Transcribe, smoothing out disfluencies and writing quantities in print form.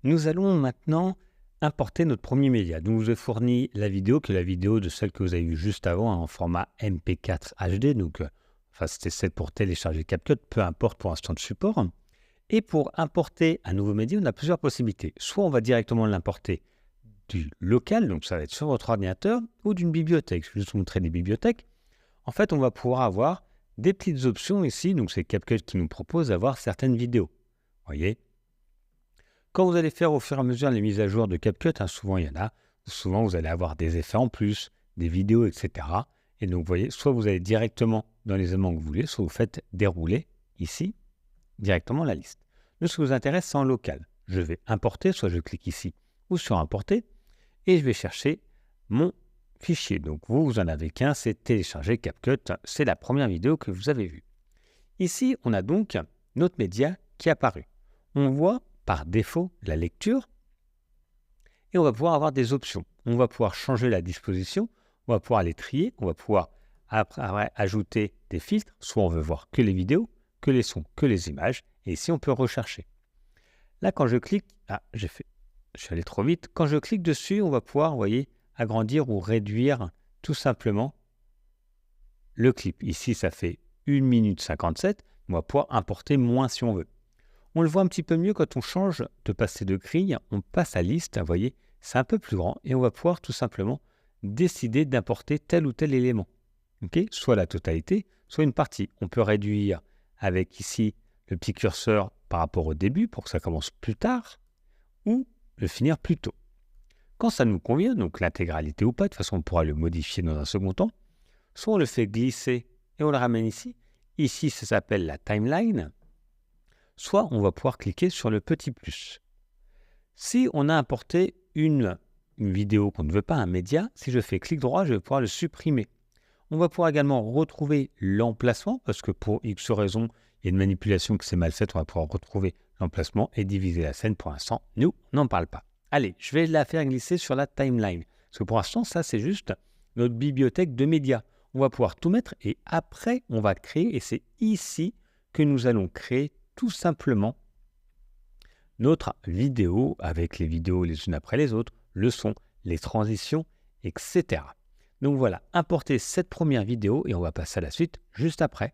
Nous allons maintenant importer notre premier média. Donc, je vous ai fourni la vidéo, qui est la vidéo de celle que vous avez vue juste avant, en format MP4 HD. Donc, c'était celle pour télécharger CapCut, peu importe pour l'instant de support. Et pour importer un nouveau média, on a plusieurs possibilités. Soit on va directement l'importer du local, donc ça va être sur votre ordinateur, ou d'une bibliothèque. Je vais juste vous montrer des bibliothèques. En fait, on va pouvoir avoir des petites options ici. Donc, c'est CapCut qui nous propose d'avoir certaines vidéos. Vous voyez ? Quand vous allez faire au fur et à mesure les mises à jour de CapCut, souvent il y en a, souvent vous allez avoir des effets en plus, des vidéos, etc. Et donc, vous voyez, soit vous allez directement dans les éléments que vous voulez, soit vous faites dérouler ici, directement la liste. Nous, ce qui vous intéresse, c'est en local. Je vais importer, soit je clique ici ou sur importer, et je vais chercher mon fichier. Donc, vous en avez qu'un, c'est télécharger CapCut. C'est la première vidéo que vous avez vue. Ici, on a donc notre média qui est apparu. On voit par défaut la lecture et on va pouvoir avoir des options. On va pouvoir changer la disposition, on va pouvoir les trier, on va pouvoir après ajouter des filtres, soit on veut voir que les vidéos, que les sons, que les images, et ici on peut rechercher. Là, quand je clique, je suis allé trop vite. Quand je clique dessus, on va pouvoir, vous voyez, agrandir ou réduire tout simplement le clip. Ici, ça fait 1 minute 57. On va pouvoir importer moins si on veut. On le voit un petit peu mieux quand on change de passer de grille. On passe à liste, vous voyez, c'est un peu plus grand et on va pouvoir tout simplement décider d'importer tel ou tel élément. Okay, soit la totalité, soit une partie. On peut réduire avec ici le petit curseur par rapport au début pour que ça commence plus tard ou le finir plus tôt. Quand ça nous convient, donc l'intégralité ou pas, de toute façon on pourra le modifier dans un second temps, soit on le fait glisser et on le ramène ici. Ici, ça s'appelle la timeline. Soit on va pouvoir cliquer sur le petit plus. Si on a importé une vidéo qu'on ne veut pas, un média, si je fais clic droit, je vais pouvoir le supprimer. On va pouvoir également retrouver l'emplacement, parce que pour X raisons, il y a une manipulation qui s'est mal faite, on va pouvoir retrouver l'emplacement et diviser la scène. Pour l'instant, nous, on n'en parle pas. Allez, je vais la faire glisser sur la timeline, parce que pour l'instant, ça c'est juste notre bibliothèque de médias. On va pouvoir tout mettre et après, on va créer, et c'est ici que nous allons créer tout simplement notre vidéo avec les vidéos les unes après les autres, le son, les transitions, etc. Donc voilà, importer cette première vidéo et on va passer à la suite juste après.